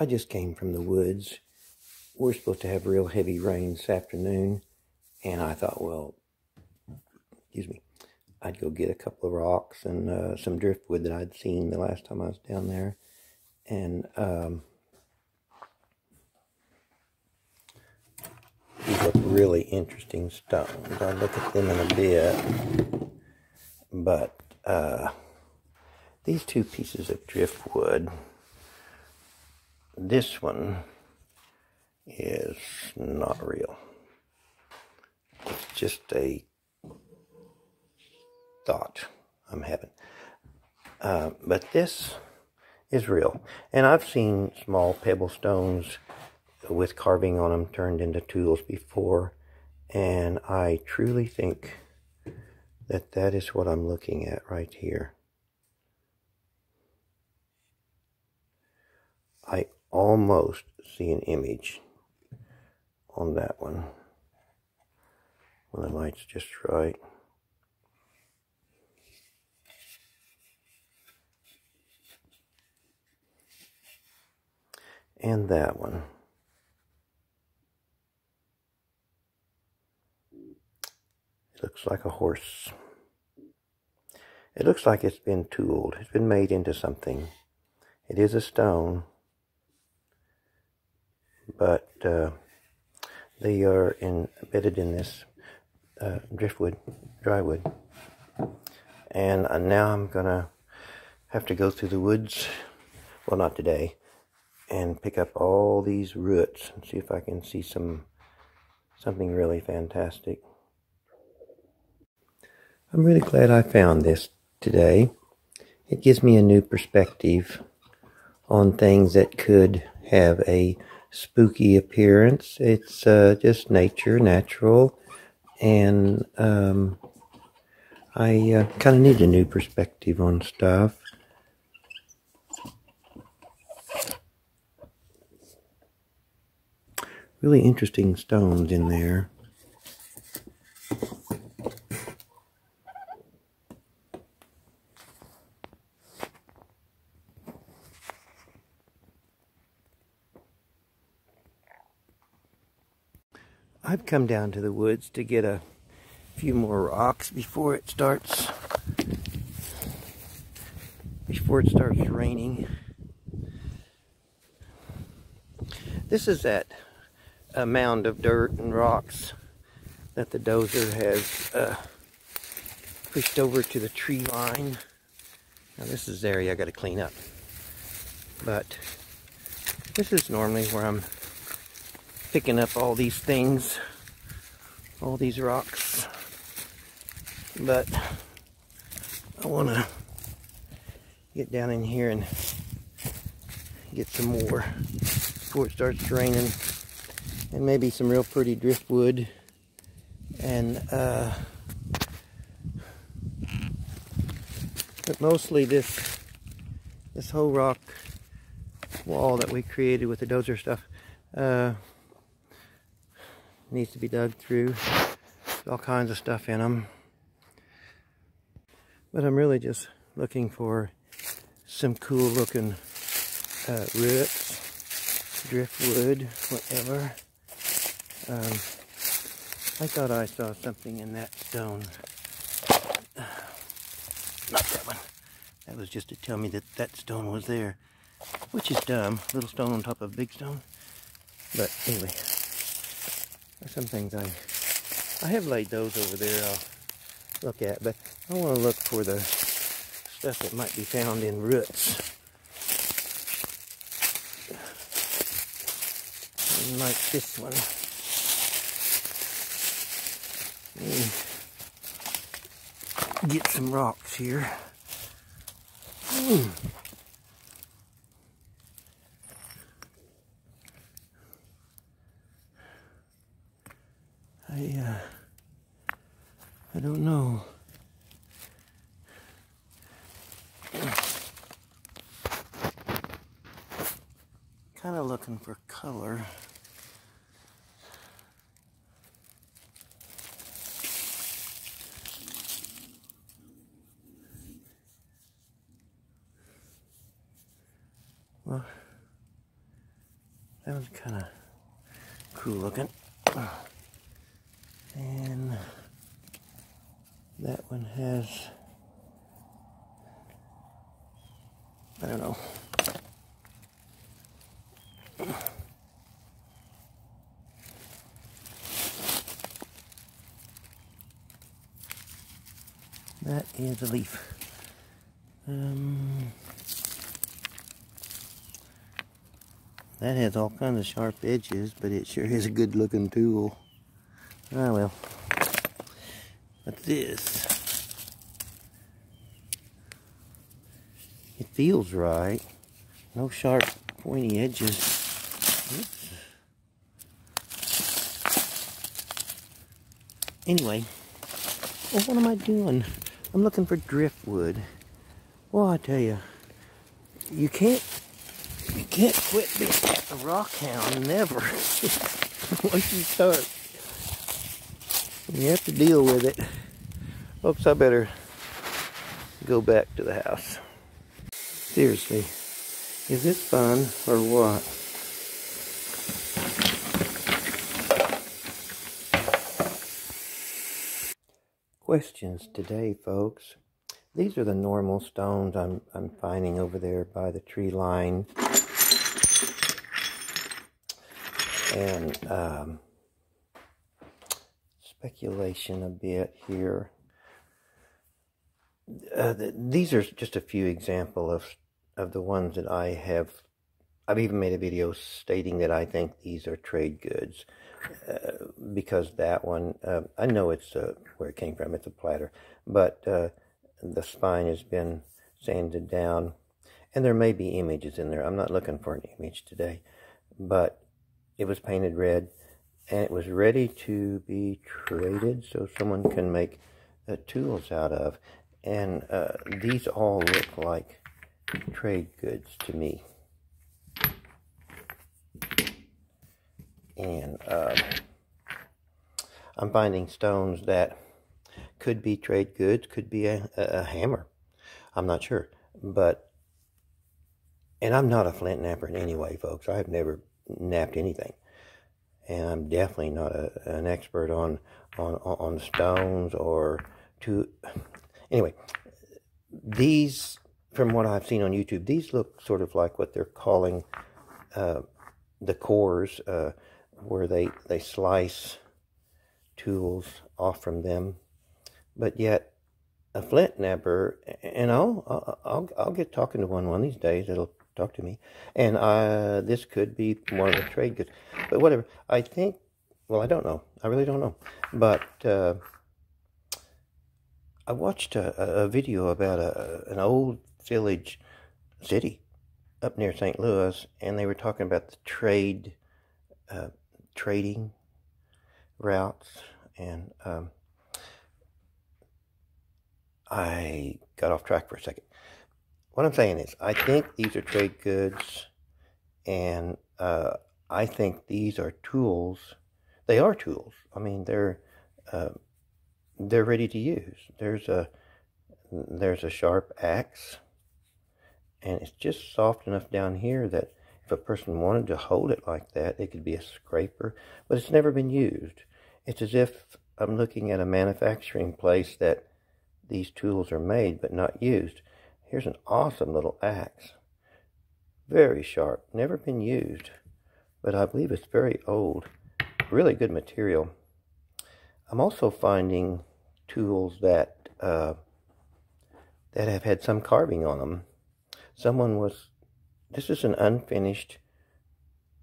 I just came from the woods. We're supposed to have real heavy rain this afternoon, and I thought, well, excuse me, I'd go get a couple of rocks and some driftwood that I'd seen the last time I was down there. And these look really interesting stones. I'll look at them in a bit. But these two pieces of driftwood, this one is not real. It's just a thought I'm having. But this is real. And I've seen small pebble stones with carving on them turned into tools before. And I truly think that that is what I'm looking at right here. I almost see an image on that one when the light's just right. And that one. It looks like a horse. It looks like it's been tooled. It's been made into something. It is a stone, but they are embedded in this driftwood, drywood. And now I'm gonna have to go through the woods, well, not today, and pick up all these roots and see if I can see something really fantastic. I'm really glad I found this today. It gives me a new perspective on things that could have a spooky appearance. It's just natural, and I kind of need a new perspective on stuff. Really interesting stones in there. I've come down to the woods to get a few more rocks before it starts raining. This is that mound of dirt and rocks that the dozer has pushed over to the tree line. Now this is the area I got to clean up, but this is normally where I'm picking up all these things, all these rocks, but I want to get down in here and get some more before it starts raining, and maybe some real pretty driftwood, and but mostly this whole rock wall that we created with the dozer stuff needs to be dug through. There's all kinds of stuff in them. But I'm really just looking for some cool looking roots, driftwood, whatever. I thought I saw something in that stone. Not that one. That was just to tell me that that stone was there, which is dumb. Little stone on top of a big stone. But anyway, there's some things I have laid those over there I'll look at, but I want to look for the stuff that might be found in roots. Like this one. Get some rocks here. I don't know. Kind of looking for color. Well, That one's kind of cool looking. And that one has, I don't know. That is a leaf. That has all kinds of sharp edges, but it sure is a good looking tool. Ah well. What's this? It feels right. No sharp pointy edges. Oops. Anyway, well, what am I doing? I'm looking for driftwood. Well, I tell you, you can't quit being a rock hound, never. Once you start, you have to deal with it. Folks, I better go back to the house. Seriously, is this fun or what? Questions today, folks. These are the normal stones I'm finding over there by the tree line. And speculation a bit here. These are just a few examples of the ones that I've even made a video stating that I think these are trade goods. Because that one, I know it's where it came from, it's a platter, but the spine has been sanded down, and there may be images in there. I'm not looking for an image today, but it was painted red, and it was ready to be traded so someone can make tools out of. And these all look like trade goods to me. And I'm finding stones that could be trade goods, could be a hammer. I'm not sure. And I'm not a flint napper in any way, folks. I've never napped anything. And I'm definitely not an expert on stones or Anyway, these, from what I've seen on YouTube, these look sort of like what they're calling the cores, where they slice tools off from them. But yet, a flint napper, and I'll get talking to one of these days. It'll talk to me, and this could be one of the trade goods. But whatever, I think. Well, I don't know. I really don't know. But I watched a video about an old village city up near St. Louis, and they were talking about the trading routes, and I got off track for a second. What I'm saying is, I think these are trade goods, and I think these are tools. They are tools. I mean, they're ready to use. There's a sharp axe, and it's just soft enough down here that if a person wanted to hold it like that, it could be a scraper, but it's never been used. It's as if I'm looking at a manufacturing place that these tools are made but not used. Here's an awesome little axe. Very sharp. Never been used, but I believe it's very old. Really good material. I'm also finding tools that have had some carving on them. This is an unfinished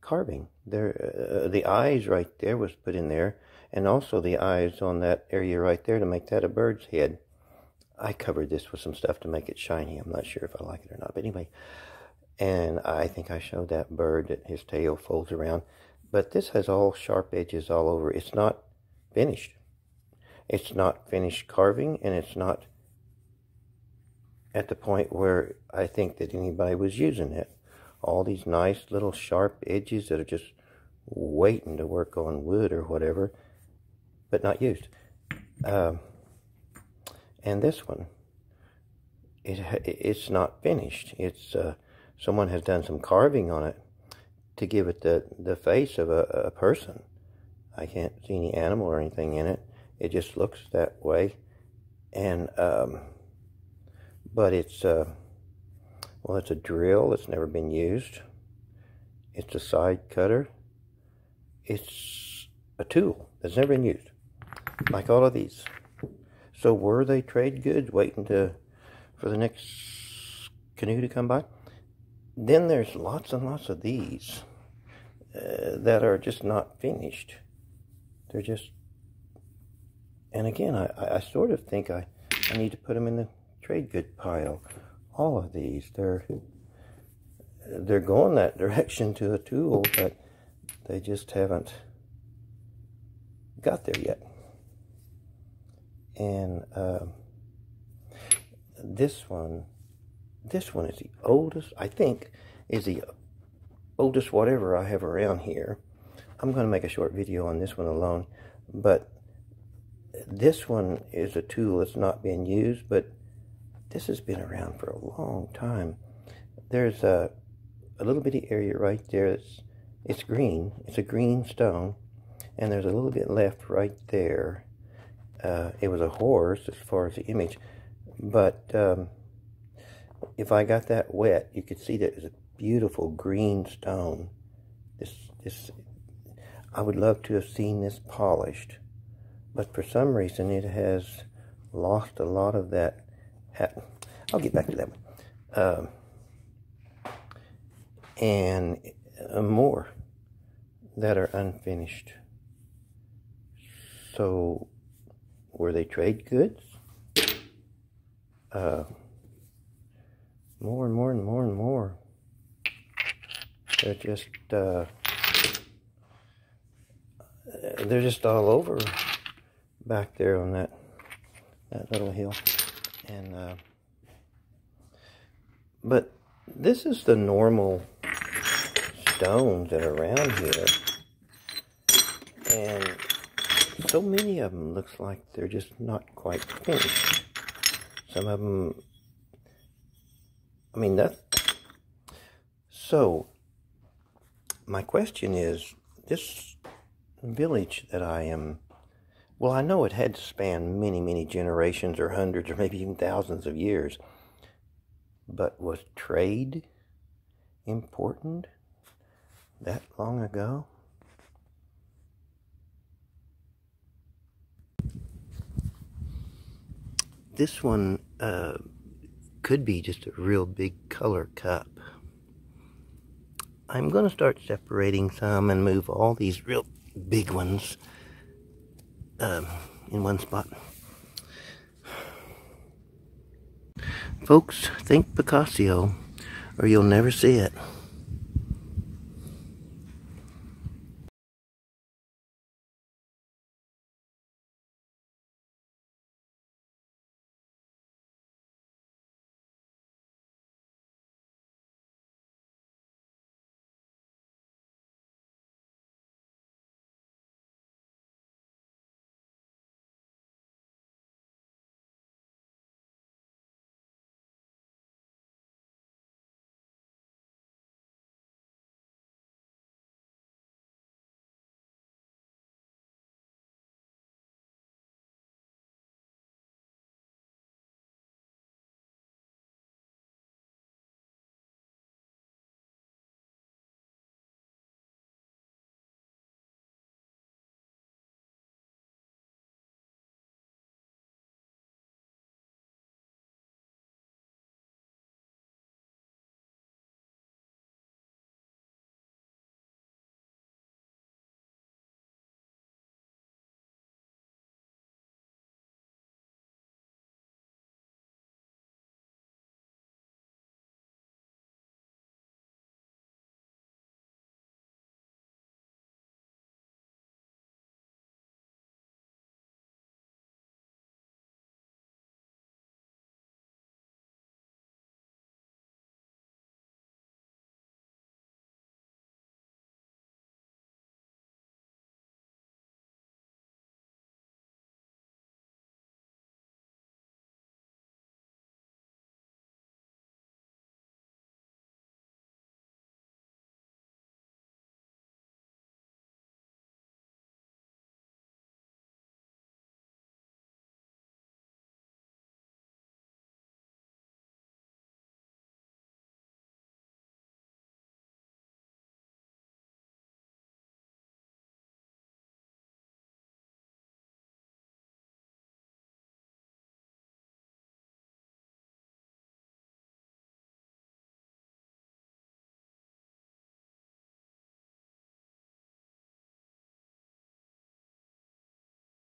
carving. The eyes right there was put in there, and also the eyes on that area right there to make that a bird's head. I covered this with some stuff to make it shiny. I'm not sure if I like it or not, but anyway. And I think I showed that bird that his tail folds around. But this has all sharp edges all over. It's not finished. It's not finished carving, and it's not at the point where I think that anybody was using it. All these nice little sharp edges that are just waiting to work on wood or whatever, but not used. And this one, it's not finished. It's someone has done some carving on it to give it the face of a person. I can't see any animal or anything in it. It just looks that way. And but it's well, it's a drill that's never been used. It's a side cutter. It's a tool that's never been used, like all of these. So were they trade goods waiting for the next canoe to come by? Then there's lots and lots of these that are just not finished. They're just, and again, I sort of think I need to put them in the trade good pile. All of these, they're going that direction to a tool, but they just haven't got there yet. And this one is the oldest, I think, is the oldest whatever I have around here. I'm going to make a short video on this one alone, but this one is a tool that's not being used, but this has been around for a long time. There's a little bitty area right there it's green. It's a green stone, and there's a little bit left right there. It was a horse as far as the image, but if I got that wet, you could see that it's a beautiful green stone. This I would love to have seen this polished, but for some reason it has lost a lot of that. I'll get back to that one. And more that are unfinished. So, were they trade goods? More and more and more and more. They're just all over back there on that little hill. And but this is the normal stones that are around here, and so many of them looks like they're just not quite finished. Some of them, I mean, so my question is, this village that I am, well, I know it had to span many, many generations or hundreds or maybe even thousands of years, but was trade important that long ago? This one could be just a real big color cup. I'm going to start separating some and move all these real big ones in one spot. Folks, think Picasso or you'll never see it.